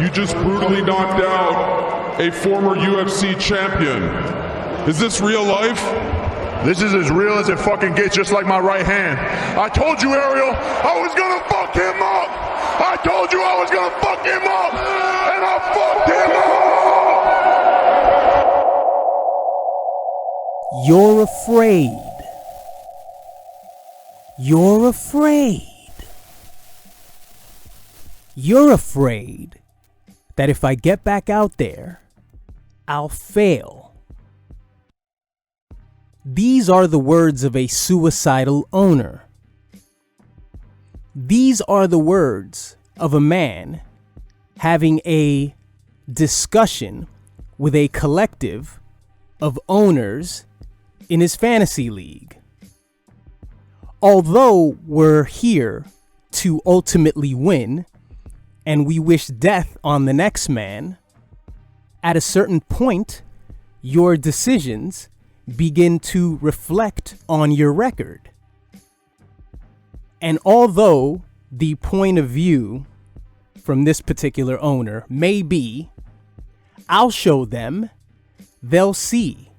You just brutally knocked out a former UFC champion. Is this real life? This is as real as it fucking gets, just like my right hand. I told you, Ariel, I was gonna fuck him up. I told you I was gonna fuck him up, and I fucked him up. You're afraid. You're afraid. You're afraid that if I get back out there, I'll fail. These are the words of a suicidal owner. These are the words of a man having a discussion with a collective of owners in his fantasy league. Although we're here to ultimately win, and we wish death on the next man, at a certain point, your decisions begin to reflect on your record. And although the point of view from this particular owner may be, I'll show them, they'll see,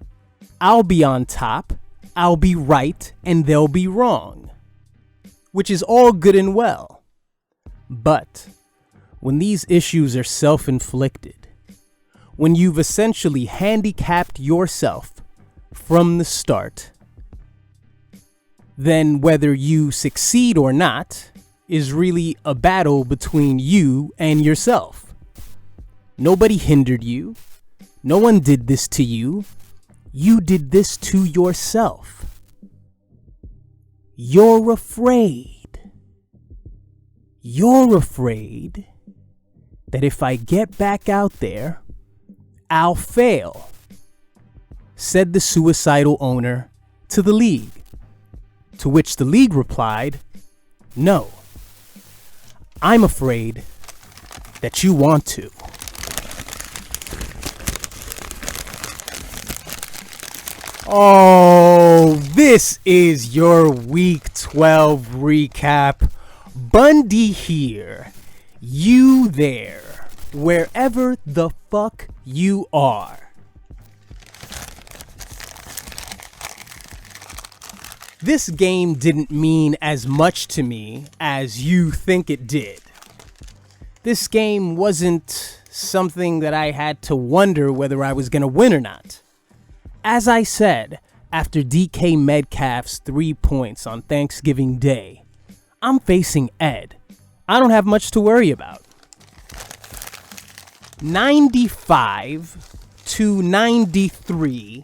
I'll be on top, I'll be right, and they'll be wrong, which is all good and well. But when these issues are self-inflicted, when you've essentially handicapped yourself from the start, then whether you succeed or not is really a battle between you and yourself. Nobody hindered you. No one did this to you. You did this to yourself. You're afraid. You're afraid that if I get back out there, I'll fail, said the suicidal owner to the league. To which the league replied, no, I'm afraid that you want to. Oh, this is your Week 12 recap. Bundy here, you there, wherever the fuck you are. This game didn't mean as much to me as you think it did. This game wasn't something that I had to wonder whether I was going to win or not. As I said, after DK Metcalf's 3 points on Thanksgiving Day, I'm facing Ed. I don't have much to worry about. 95-93,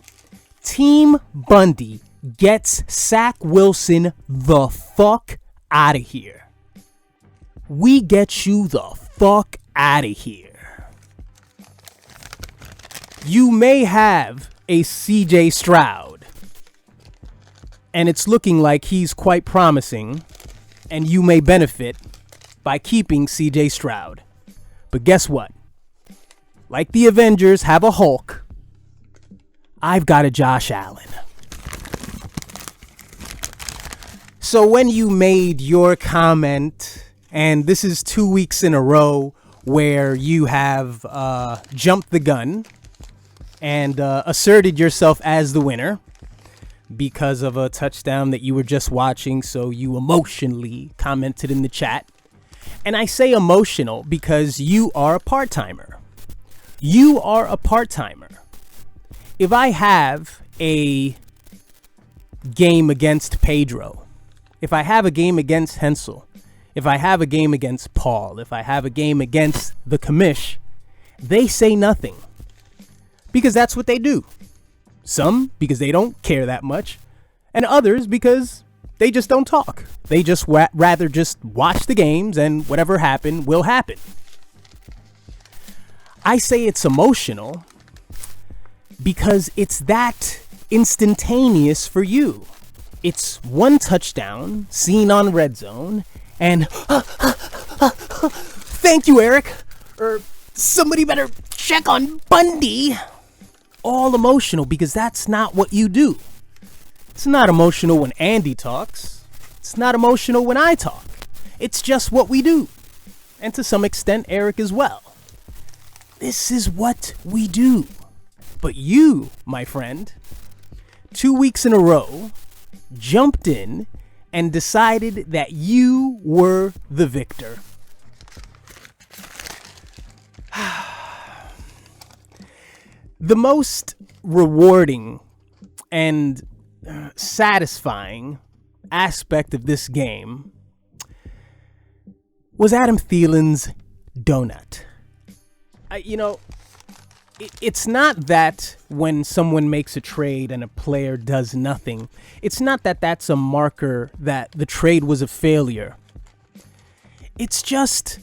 Team Bundy gets Zach Wilson the fuck out of here. We get you the fuck out of here. You may have a CJ Stroud, and it's looking like he's quite promising, and you may benefit by keeping CJ Stroud. But guess what? Like the Avengers have a Hulk, I've got a Josh Allen. So when you made your comment, and this is 2 weeks in a row where you have jumped the gun and asserted yourself as the winner because of a touchdown that you were just watching, so you emotionally commented in the chat. And I say emotional because you are a part-timer. You are a part-timer. If I have a game against Pedro, if I have a game against Hensel, if I have a game against Paul, if I have a game against the commish, they say nothing. Because that's what they do. Some because they don't care that much, and others because they just don't talk. They just rather just watch the games, and whatever happened will happen. I say it's emotional because it's that instantaneous for you. It's one touchdown seen on Red Zone, and thank you, Eric. Or somebody better check on Bundy. All emotional because that's not what you do. It's not emotional when Andy talks. It's not emotional when I talk. It's just what we do. And to some extent, Eric as well. This is what we do. But you, my friend, 2 weeks in a row, jumped in and decided that you were the victor. The most rewarding and satisfying aspect of this game was Adam Thielen's donut. It's not that when someone makes a trade and a player does nothing, it's not that that's a marker that the trade was a failure. It's just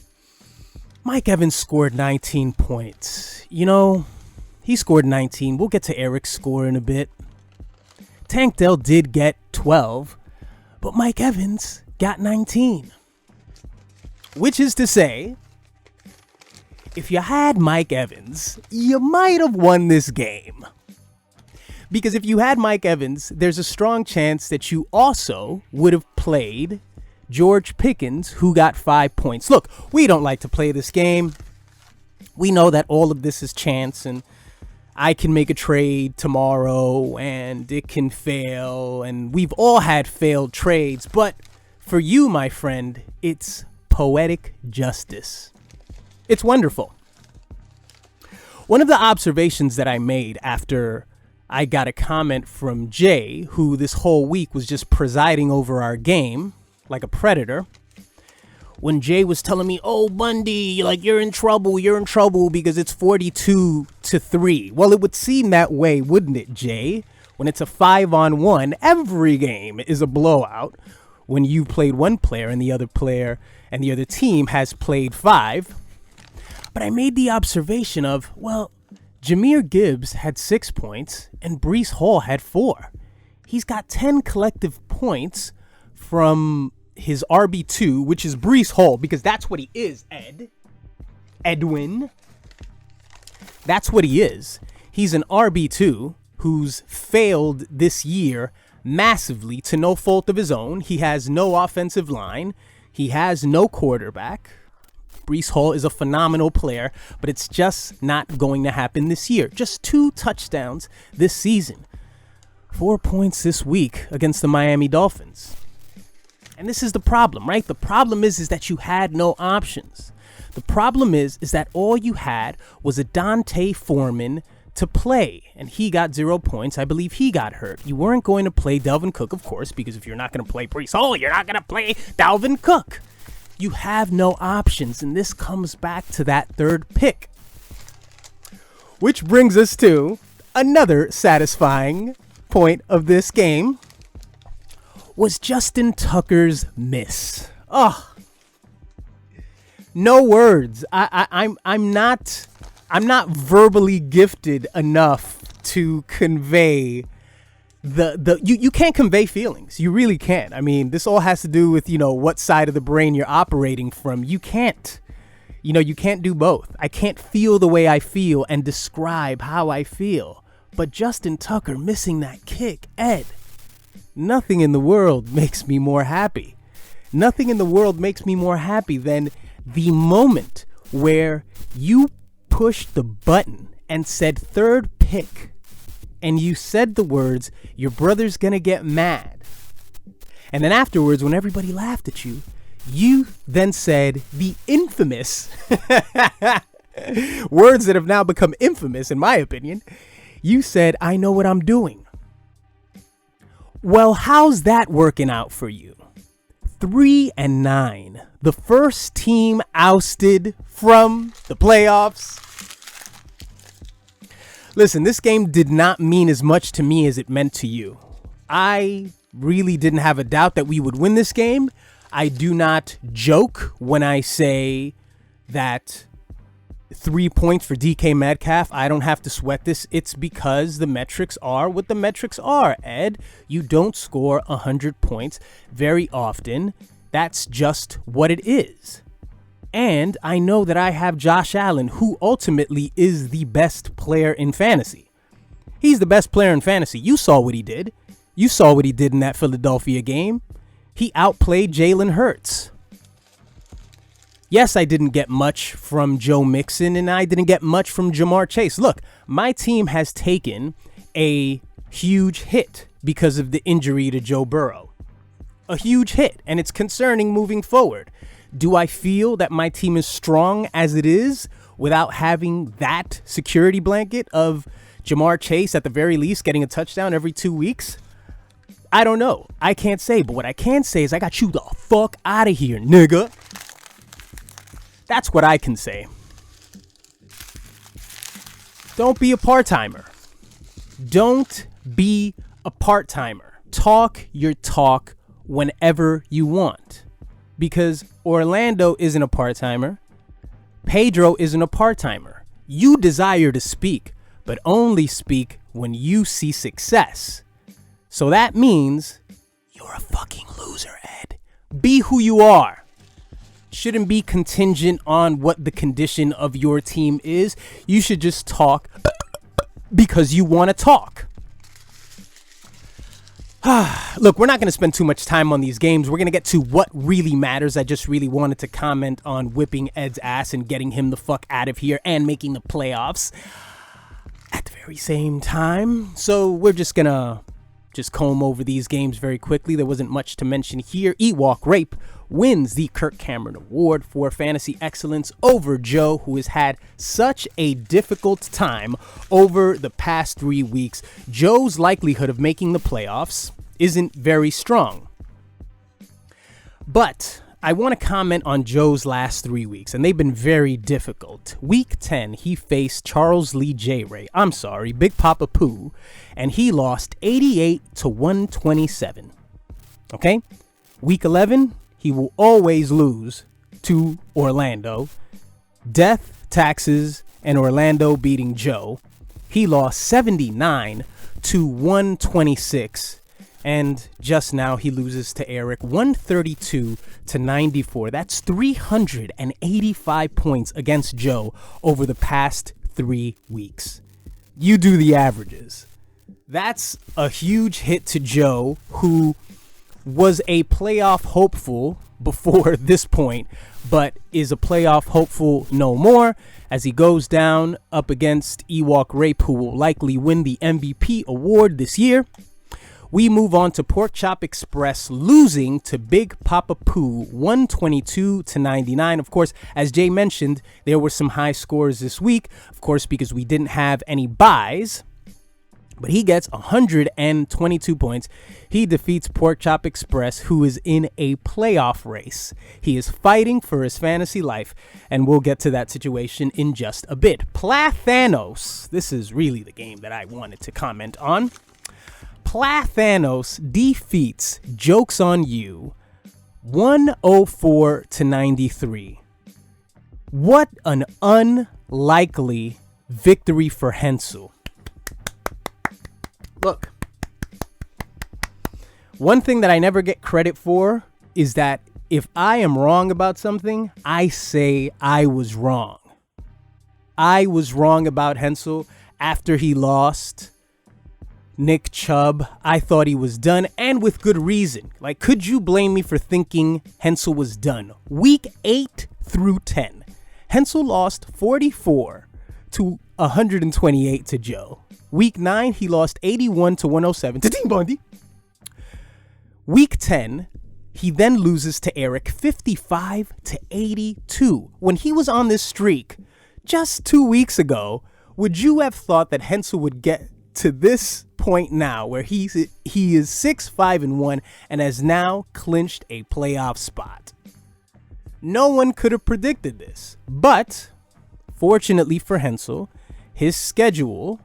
Mike Evans scored 19 points. He scored 19. We'll get to Eric's score in a bit. Tank Dell did get 12, but Mike Evans got 19. Which is to say, if you had Mike Evans, you might have won this game. Because if you had Mike Evans, there's a strong chance that you also would have played George Pickens, who got 5 points. Look, we don't like to play this game. We know that all of this is chance, and I can make a trade tomorrow and it can fail, and we've all had failed trades, but for you, my friend, it's poetic justice. It's wonderful. One of the observations that I made after I got a comment from Jay, who this whole week was just presiding over our game like a predator, when Jay was telling me, "Oh, Bundy, you're in trouble because it's 42-3. Well, it would seem that way, wouldn't it, Jay? When it's a 5-on-1, every game is a blowout when you played one player and the other team has played 5. But I made the observation of, well, Jahmyr Gibbs had 6 points and Breece Hall had 4. He's got 10 collective points from his RB2, which is Breece Hall, because that's what he is, Edwin. That's what he is. He's an RB2 who's failed this year massively to no fault of his own. He has no offensive line. He has no quarterback. Breece Hall is a phenomenal player, but it's just not going to happen this year. Just 2 touchdowns this season. 4 points this week against the Miami Dolphins. And this is the problem, right? The problem is that you had no options. The problem is that all you had was a Dante Foreman to play, and he got 0 points. I believe he got hurt. You weren't going to play Dalvin Cook, of course, because if you're not going to play Breece Hall, you're not going to play Dalvin Cook. You have no options, and this comes back to that third pick. Which brings us to another satisfying point of this game. Was Justin Tucker's miss. Oh, no words. I'm not verbally gifted enough to convey you can't convey feelings. You really can't. I mean, this all has to do with, what side of the brain you're operating from. You can't do both. I can't feel the way I feel and describe how I feel. But Justin Tucker missing that kick, Ed. Nothing in the world makes me more happy. Nothing in the world makes me more happy than the moment where you pushed the button and said third pick, and you said the words, "Your brother's gonna get mad." And then afterwards, when everybody laughed at you, you then said the infamous words that have now become infamous, in my opinion. You said, "I know what I'm doing." Well, how's that working out for you? 3-9. The first team ousted from the playoffs. Listen, this game did not mean as much to me as it meant to you. I really didn't have a doubt that we would win this game. I do not joke when I say that 3 points for DK Metcalf, I don't have to sweat this. It's because the metrics are what the metrics are, Ed. You don't score 100 points very often. That's just what it is. And I know that I have Josh Allen, who ultimately is the best player in fantasy. He's the best player in fantasy. You saw what he did. You saw what he did in that Philadelphia game. He outplayed Jalen Hurts. Yes, I didn't get much from Joe Mixon, and I didn't get much from Jamar Chase. Look, my team has taken a huge hit because of the injury to Joe Burrow. A huge hit, and it's concerning moving forward. Do I feel that my team is strong as it is without having that security blanket of Jamar Chase at the very least getting a touchdown every 2 weeks? I don't know. I can't say, but what I can say is I got you the fuck out of here, nigga. That's what I can say. Don't be a part-timer. Don't be a part-timer. Talk your talk whenever you want. Because Orlando isn't a part-timer. Pedro isn't a part-timer. You desire to speak, but only speak when you see success. So that means you're a fucking loser, Ed. Be who you are. Shouldn't be contingent on what the condition of your team is. You should just talk because you want to talk. Look, we're not going to spend too much time on these games. We're going to get to what really matters. I just really wanted to comment on whipping Ed's ass and getting him the fuck out of here and making the playoffs at the very same time. So we're just going to comb over these games very quickly. There wasn't much to mention here. Ewok Rape wins the Kirk Cameron Award for Fantasy Excellence over Joe, who has had such a difficult time over the past 3 weeks. Joe's likelihood of making the playoffs isn't very strong. But I want to comment on Joe's last 3 weeks, and they've been very difficult. Week 10, he faced Charles Lee Big Papa Pooh, and he lost 88-127. Okay? Week 11, he will always lose to Orlando. Death, taxes, and Orlando beating Joe. He lost 79-126. And just now he loses to Eric 132-94. That's 385 points against Joe over the past 3 weeks. You do the averages. That's a huge hit to Joe, who was a playoff hopeful before this point, but is a playoff hopeful no more as he goes down up against Ewok Rape, who will likely win the MVP award this year. We move on to Pork Chop Express losing to Big Papa Pooh 122-99. Of course, as Jay mentioned, there were some high scores this week, of course, because we didn't have any buys. But he gets 122 points. He defeats Pork Chop Express, who is in a playoff race. He is fighting for his fantasy life, and we'll get to that situation in just a bit. Plathanos. This is really the game that I wanted to comment on. Plathanos defeats Jokes on You 104-93. What an unlikely victory for Hensel. Look, one thing that I never get credit for is that if I am wrong about something, I say I was wrong. I was wrong about Hensel after he lost Nick Chubb. I thought he was done, and with good reason. Like, could you blame me for thinking Hensel was done? Week 8 through 10, Hensel lost 44-128 to Joe. Week 9, he lost 81-107 to Dean Bundy. Week 10, he then loses to Eric 55-82. When he was on this streak just 2 weeks ago, would you have thought that Hensel would get to this point now where he is 6-5-1 and has now clinched a playoff spot? No one could have predicted this, but fortunately for Hensel, his schedule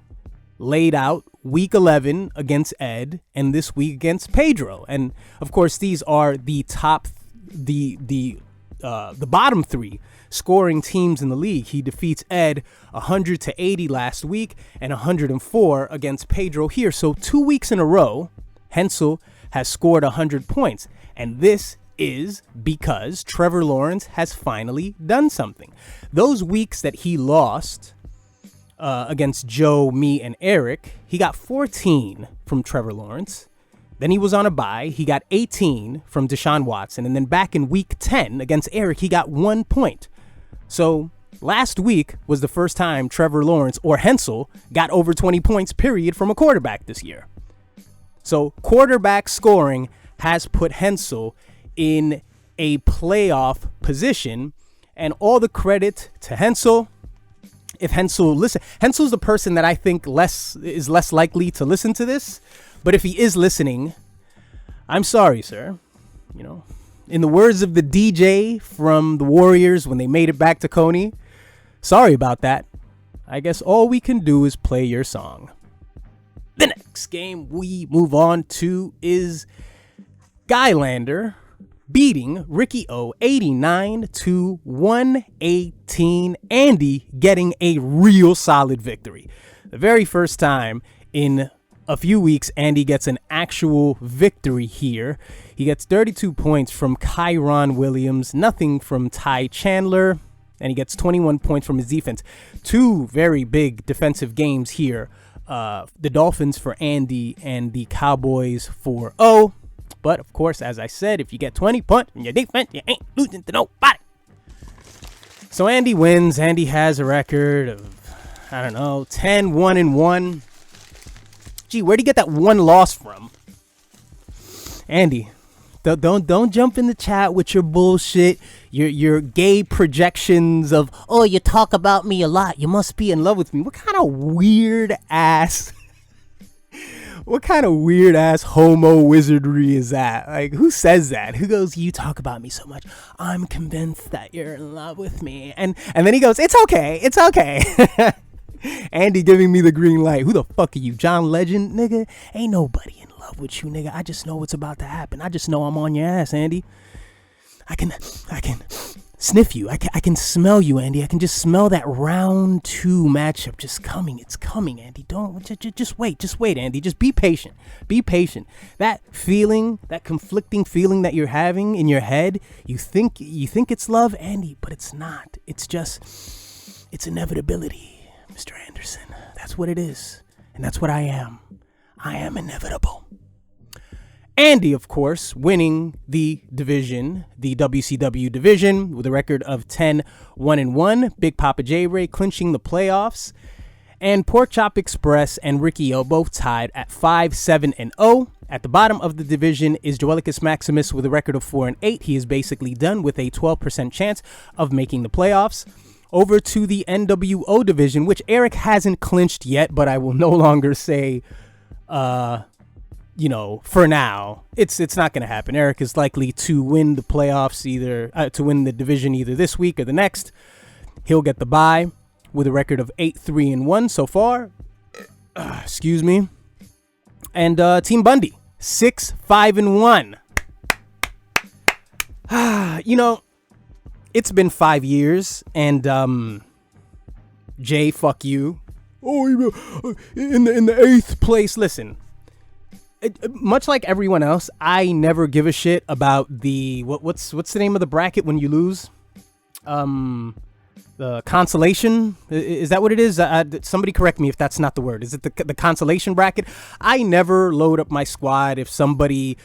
laid out week 11 against Ed and this week against Pedro. And of course, these are the top, the bottom three scoring teams in the league. He defeats Ed 100-80 last week and 104 against Pedro here. So 2 weeks in a row, Hensel has scored 100 points. And this is because Trevor Lawrence has finally done something. Those weeks that he lost against Joe, me, and Eric, he got 14 from Trevor Lawrence. Then he was on a bye. He got 18 from Deshaun Watson. And then back in week 10 against Eric, he got 1 point. So last week was the first time Trevor Lawrence or Hensel got over 20 points, period, from a quarterback this year. So quarterback scoring has put Hensel in a playoff position. And all the credit to Hensel. If Hensel's the person that I think is less likely to listen to this. But if he is listening, I'm sorry, sir. You know, in the words of the DJ from the Warriors when they made it back to Coney, sorry about that. I guess all we can do is play your song. The next game we move on to is Skylander beating Ricky O 89-118. Andy getting a real solid victory. The very first time in a few weeks, Andy gets an actual victory here. He gets 32 points from Kyron Williams, nothing from Ty Chandler, and he gets 21 points from his defense. Two very big defensive games here. The Dolphins for Andy and the Cowboys for O. But, of course, as I said, if you get 20 points in your defense, you ain't losing to nobody. So Andy wins. Andy has a record of, 10-1-1. Gee, where'd he get that one loss from? Andy, don't jump in the chat with your bullshit, your gay projections of, oh, you talk about me a lot, you must be in love with me. What kind of weird ass homo wizardry is that? Like, who says that? Who goes, you talk about me so much, I'm convinced that you're in love with me. And then he goes, it's okay. Andy giving me the green light. Who the fuck are you, John Legend, nigga? Ain't nobody in love with you, nigga. I just know what's about to happen. I just know I'm on your ass, Andy. I can sniff you. I can smell you, Andy. I can just smell that round 2 matchup just coming. It's coming, Andy. Don't just wait, Andy. Just be patient. Be patient. That feeling, that conflicting feeling that you're having in your head, you think it's love, Andy, but it's not. It's inevitability, Mr. Anderson. That's what it is. And that's what I am. I am inevitable. Andy, of course, winning the division, the WCW division, with a record of 10-1-1. Big Papa J-Ray clinching the playoffs. And Pork Chop Express and Ricky O both tied at 5-7-0. At the bottom of the division is Joelicus Maximus with a record of 4-8. He is basically done with a 12% chance of making the playoffs. Over to the NWO division, which Eric hasn't clinched yet, but I will no longer say, for now, it's not going to happen. Eric is likely to win the playoffs to win the division either this week or the next. He'll get the bye with a record of 8-3-1 so far. Excuse me. And Team Bundy, 6-5-1. It's been 5 years, and Jay, fuck you. Oh, in the 8th place. Listen, much like everyone else, I never give a shit about the what's the name of the bracket when you lose? The consolation, is that what it is? Somebody correct me if that's not the word. Is it the consolation bracket? I never load up my squad if somebody's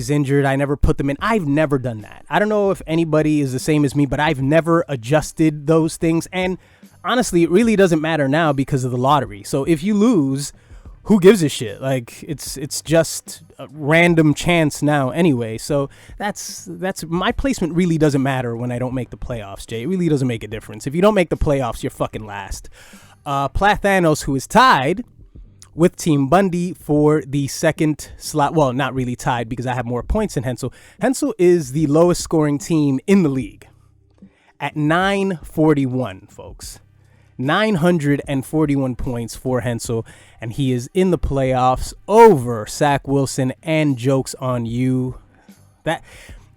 injured. I never put them in. I've never done that. I don't know if anybody is the same as me, but I've never adjusted those things. And honestly, it really doesn't matter now because of the lottery. So if you lose, who gives a shit? Like, it's just a random chance now anyway. So that's my placement really doesn't matter when I don't make the playoffs, Jay. It really doesn't make a difference. If you don't make the playoffs, you're fucking last. Plathanos, who is tied with Team Bundy for the second slot. Well, not really tied because I have more points than Hensel. Hensel is the lowest scoring team in the league at 941, folks. 941 points for Hensel, and he is in the playoffs over Zach Wilson and Jokes on You. That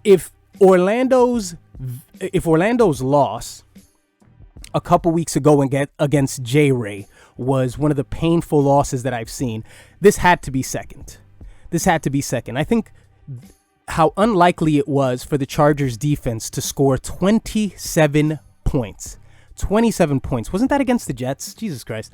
if Orlando's loss a couple weeks ago against J-Ray was one of the painful losses that I've seen, this had to be second. I think how unlikely it was for the Chargers defense to score 27 points. 27 points. Wasn't that against the Jets? Jesus Christ.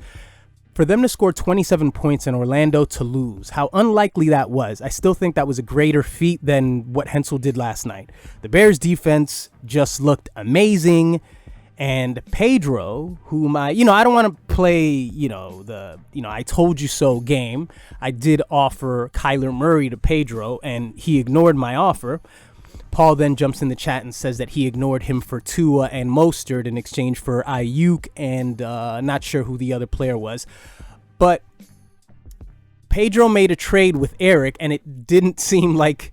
for them to score 27 points and Orlando to lose, how unlikely that was. I still think that was a greater feat than what Hensel did last night. The Bears defense just looked amazing. And Pedro, whom I don't want to play, I told you so game. I did offer Kyler Murray to Pedro, and he ignored my offer. Paul then jumps in the chat and says that he ignored him for Tua and Mostert in exchange for Ayuk and not sure who the other player was. But Pedro made a trade with Eric, and it didn't seem like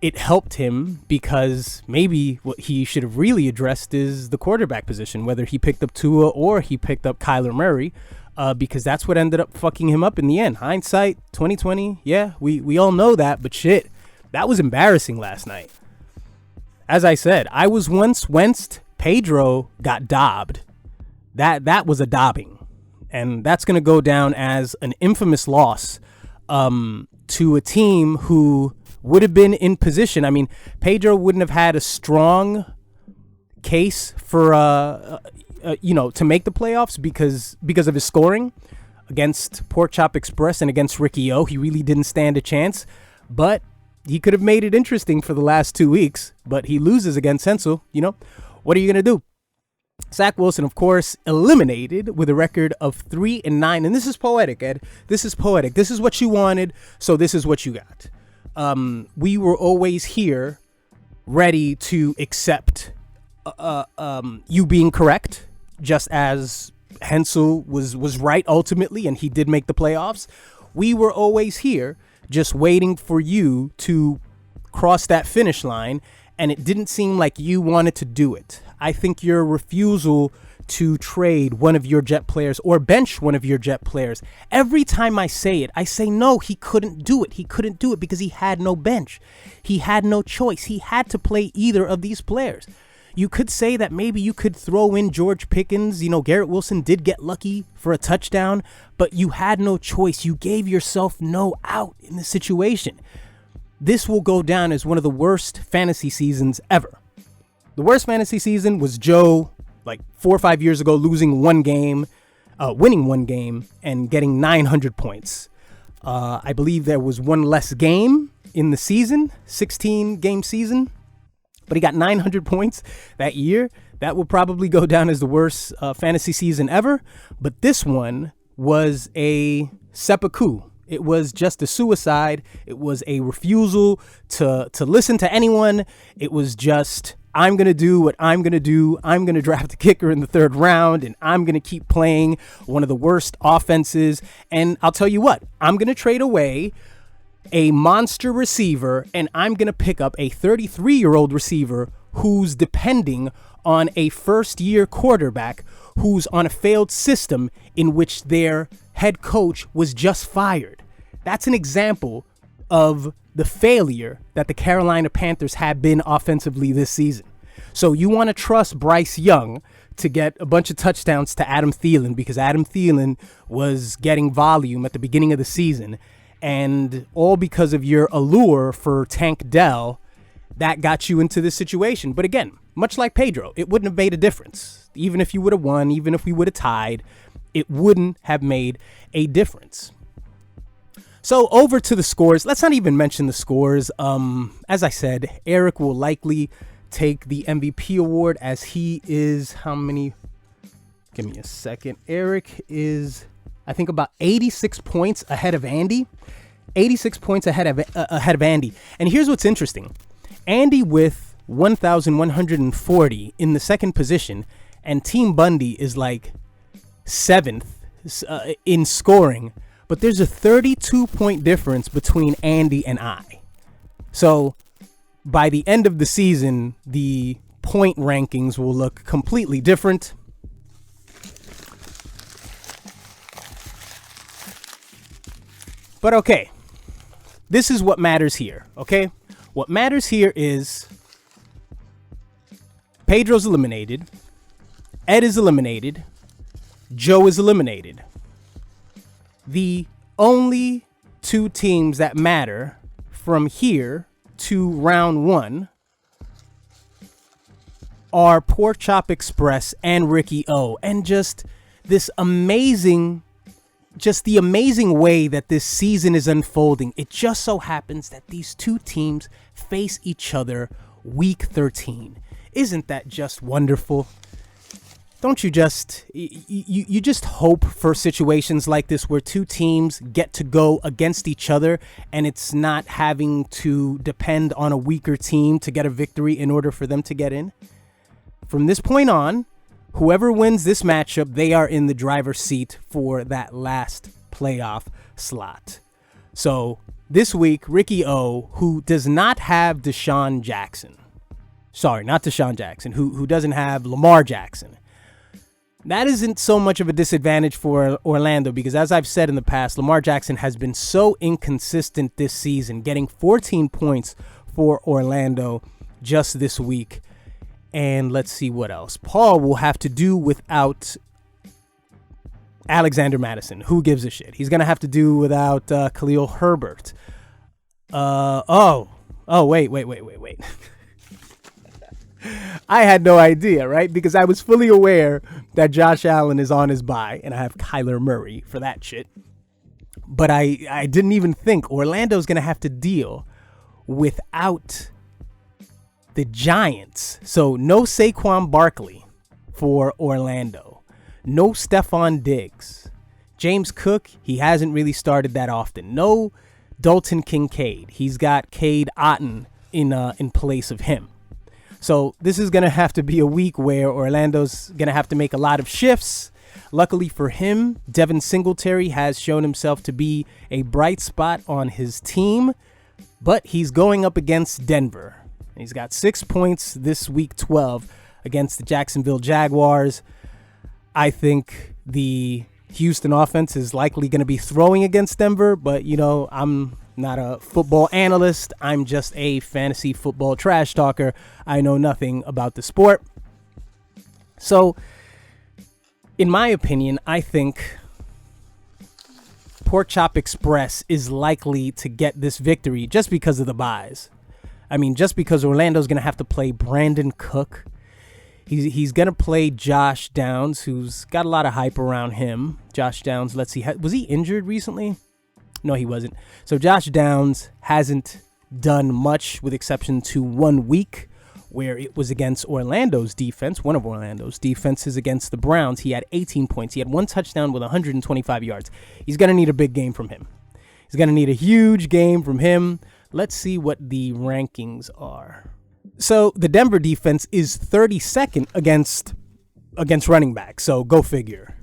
it helped him, because maybe what he should have really addressed is the quarterback position, whether he picked up Tua or he picked up Kyler Murray, because that's what ended up fucking him up in the end. Hindsight, 2020, yeah, we all know that, but shit, that was embarrassing last night. As I said, I was once Wenced, Pedro got dobbed. That was a dobbing, and that's going to go down as an infamous loss to a team who would have been in position. I mean, Pedro wouldn't have had a strong case for to make the playoffs because of his scoring against Pork Chop Express and against Ricky O. He really didn't stand a chance, but he could have made it interesting for the last 2 weeks. But he loses against Hensel. What are you gonna do? Zach Wilson, of course, eliminated with a record of 3-9, and this is poetic, Ed. This is poetic. This is what you wanted, so this is what you got. We were always here, ready to accept you being correct, just as Hensel was right ultimately, and he did make the playoffs. We were always here, just waiting for you to cross that finish line, and it didn't seem like you wanted to do it. I think your refusal to trade one of your Jet players or bench one of your Jet players, every time I say it, I say no, he couldn't do it. He couldn't do it because he had no bench. He had no choice. He had to play either of these players. You could say that maybe you could throw in George Pickens. Garrett Wilson did get lucky for a touchdown, but you had no choice. You gave yourself no out in this situation. This will go down as one of the worst fantasy seasons ever. The worst fantasy season was Joe, like 4 or 5 years ago, losing one game, winning one game, and getting 900 points. I believe there was one less game in the season, 16-game season, but he got 900 points that year. That will probably go down as the worst fantasy season ever. But this one was a seppuku. It was just a suicide. It was a refusal to listen to anyone. It was just, I'm going to do what I'm going to do. I'm going to draft a kicker in the 3rd round, and I'm going to keep playing one of the worst offenses. And I'll tell you what, I'm going to trade away a monster receiver, and I'm going to pick up a 33-year-old receiver who's depending on a first-year quarterback who's on a failed system in which their head coach was just fired. That's an example of the failure that the Carolina Panthers have been offensively this season. So you want to trust Bryce Young to get a bunch of touchdowns to Adam Thielen, because Adam Thielen was getting volume at the beginning of the season, and all because of your allure for Tank Dell, that got you into this situation. But again, much like Pedro, it wouldn't have made a difference. Even if you would have won, even if we would have tied, it wouldn't have made a difference. So over to the scores. Let's not even mention the scores. As I said, Eric will likely take the MVP award, as he is how many? Give me a second. Eric is, I think, about 86 points ahead of Andy. 86 points ahead of Andy. And here's what's interesting. Andy with 1,140 in the second position, and Team Bundy is like 7th in scoring. But there's a 32-point difference between Andy and I. So by the end of the season, the point rankings will look completely different. But okay, this is what matters here, okay? What matters here is Pedro's eliminated, Ed is eliminated, Joe is eliminated. The only 2 teams that matter from here to round 1 are Pork Chop Express and Ricky O. And just this amazing just the amazing way that this season is unfolding. It just so happens that these two teams face each other week 13. Isn't that just wonderful? Don't you just you just hope for situations like this where two teams get to go against each other and it's not having to depend on a weaker team to get a victory in order for them to get in? From this point on, whoever wins this matchup, they are in the driver's seat for that last playoff slot. So this week, Ricky O, who does not have Deshaun Jackson, sorry, not Deshaun Jackson, who doesn't have Lamar Jackson, that isn't so much of a disadvantage for Orlando because, as I've said in the past, Lamar Jackson has been so inconsistent this season, getting 14 points for Orlando just this week. And let's see what else. Paul will have to do without Alexander Madison. Who gives a shit? He's going to have to do without Khalil Herbert. Wait. I had no idea, right? Because I was fully aware that Josh Allen is on his bye, and I have Kyler Murray for that shit. But I didn't even think Orlando's going to have to deal without the Giants. So no Saquon Barkley for Orlando. No Stephon Diggs. James Cook, he hasn't really started that often. No Dalton Kincaid. He's got Cade Otton in place of him. So this is going to have to be a week where Orlando's going to have to make a lot of shifts. Luckily for him, Devin Singletary has shown himself to be a bright spot on his team, but he's going up against Denver. He's got 6 points this week 12 against the Jacksonville Jaguars. I think the Houston offense is likely going to be throwing against Denver, but, you know, I'm not a football analyst. I'm just a fantasy football trash talker. I know nothing about the sport. So, in my opinion, I think Pork Chop Express is likely to get this victory just because of the buys. I mean, just because Orlando's going to have to play Brandon Cook. He's going to play Josh Downs, who's got a lot of hype around him. Josh Downs, let's see, was he injured recently? No, he wasn't. So Josh Downs hasn't done much with exception to 1 week where it was against Orlando's defense, one of Orlando's defenses against the Browns. He had 18 points. He had 1 touchdown with 125 yards. He's going to need a big game from him. He's going to need a huge game from him. Let's see what the rankings are. So the Denver defense is 32nd against running back. So go figure.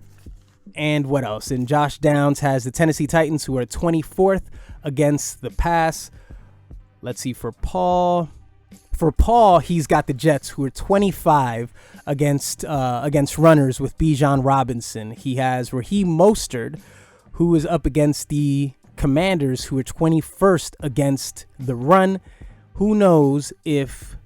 And what else? And Josh Downs has the Tennessee Titans, who are 24th against the pass. Let's see for Paul. For Paul, he's got the Jets, who are 25 against runners with Bijan Robinson. He has Raheem Mostert, who is up against the Commanders, who are 21st against the run. Who knows if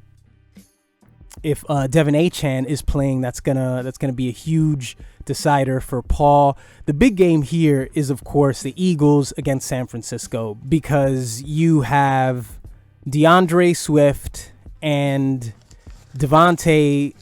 Devin Achane is playing? That's gonna be a huge decider for Paul. The big game here is, of course, the Eagles against San Francisco, because you have DeAndre Swift and Devonta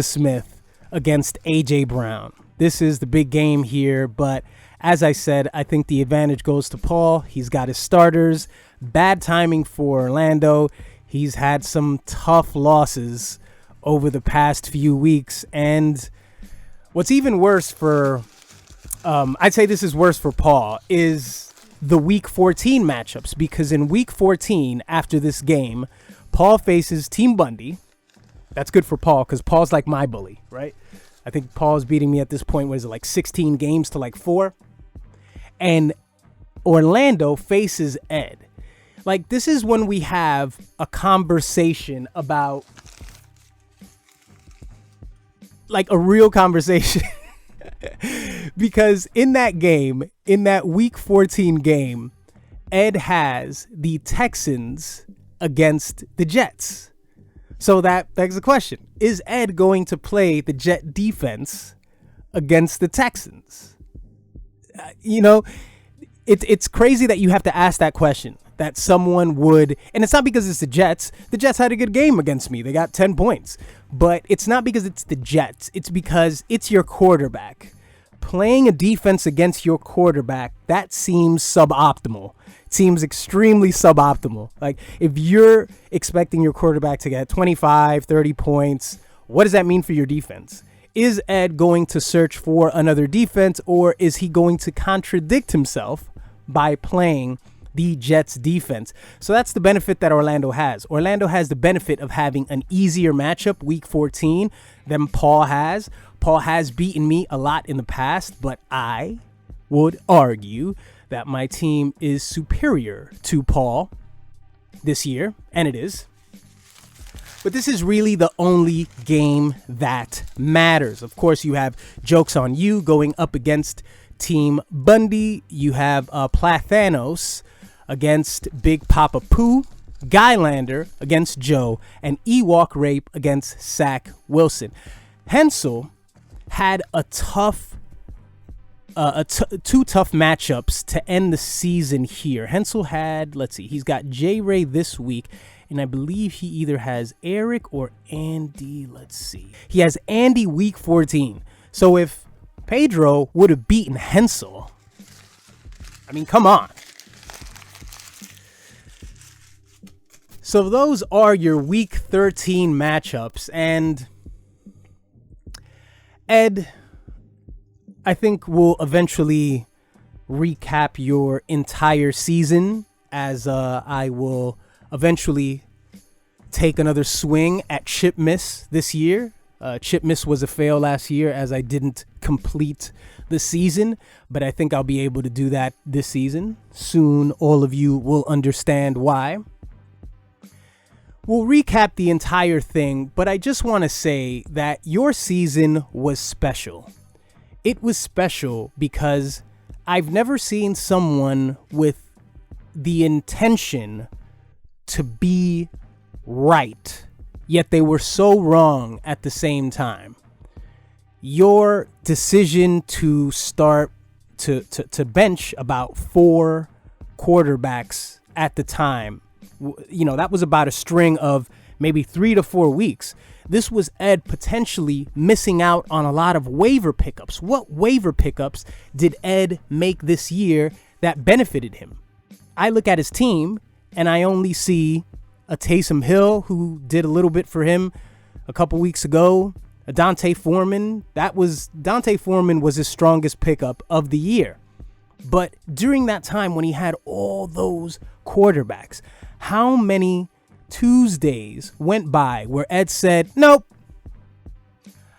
Smith against A.J. Brown. This is the big game here, but as I said, I think the advantage goes to Paul. He's got his starters. Bad timing for Orlando. He's had some tough losses over the past few weeks. And what's even worse for, I'd say this is worse for Paul, is the Week 14 matchups. Because in Week 14, after this game, Paul faces Team Bundy. That's good for Paul because Paul's like my bully, right? I think Paul's beating me at this point. What is it, like 16 games to like 4? And Orlando faces Ed. Like, this is when we have a conversation about, like, a real conversation. Because in that game, in that Week 14 game, Ed has the Texans against the Jets. So that begs the question. Is Ed going to play the Jet defense against the Texans? It's crazy that you have to ask that question. That someone would, and it's not because it's the Jets. The Jets had a good game against me. They got 10 points. But it's not because it's the Jets. It's because it's your quarterback playing a defense against your quarterback, that seems suboptimal. It seems extremely suboptimal. Like, if you're expecting your quarterback to get 25, 30 points, what does that mean for your defense? Is Ed going to search for another defense, or is he going to contradict himself by playing the Jets defense? So that's the benefit that Orlando has. Orlando has the benefit of having an easier matchup week 14 than Paul has. Paul has beaten me a lot in the past, but I would argue that my team is superior to Paul this year, and it is. But this is really the only game that matters. Of course, you have Jokes on You going up against Team Bundy. You have Plathanos against Big Papa Pooh, Skylander against Joe, and Ewok Rape against Zach Wilson. Hensel had a tough, two tough matchups to end the season here. Hensel had, let's see, he's got J-Ray this week, and I believe he either has Eric or Andy. Let's see. He has Andy week 14. So if Pedro would have beaten Hensel, I mean, come on. So those are your week 13 matchups, and Ed, I think, will eventually recap your entire season, as I will eventually take another swing at Chip Miss this year. Chip Miss was a fail last year, as I didn't complete the season, but I think I'll be able to do that this season. Soon all of you will understand why. We'll recap the entire thing, but I just want to say that your season was special. It was special because I've never seen someone with the intention to be right, yet they were so wrong at the same time. Your decision to start to bench about 4 quarterbacks at the time, you know, that was about a string of maybe 3 to 4 weeks. This was Ed potentially missing out on a lot of waiver pickups. What waiver pickups did Ed make this year that benefited him? I look at his team and I only see a Taysom Hill, who did a little bit for him a couple weeks ago. A Dante Foreman. Dante Foreman was his strongest pickup of the year. But during that time when he had all those quarterbacks, how many Tuesdays went by where Ed said, nope,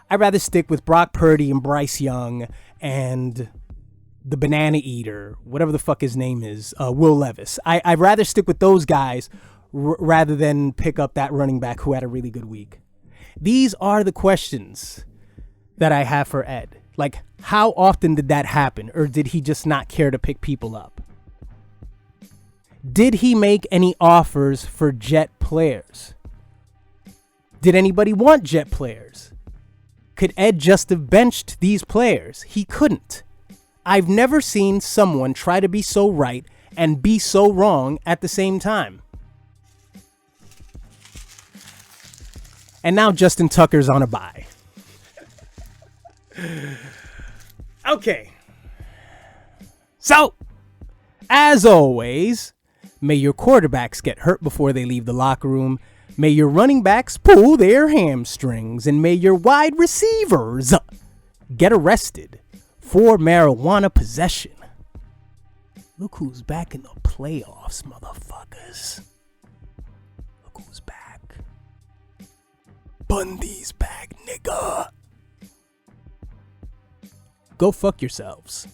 I'd rather stick with Brock Purdy and Bryce Young and the banana eater, whatever the fuck his name is, Will Levis. I'd rather stick with those guys rather than pick up that running back who had a really good week. These are the questions that I have for Ed. Like, how often did that happen? Or did he just not care to pick people up? Did he make any offers for Jet players? Did anybody want Jet players? Could Ed just have benched these players? He couldn't. I've never seen someone try to be so right and be so wrong at the same time. And now Justin Tucker's on a bye. Okay. So, as always, may your quarterbacks get hurt before they leave the locker room. May your running backs pull their hamstrings. And may your wide receivers get arrested for marijuana possession. Look who's back in the playoffs, motherfuckers. Look who's back. Bundy's back, nigga. Go fuck yourselves.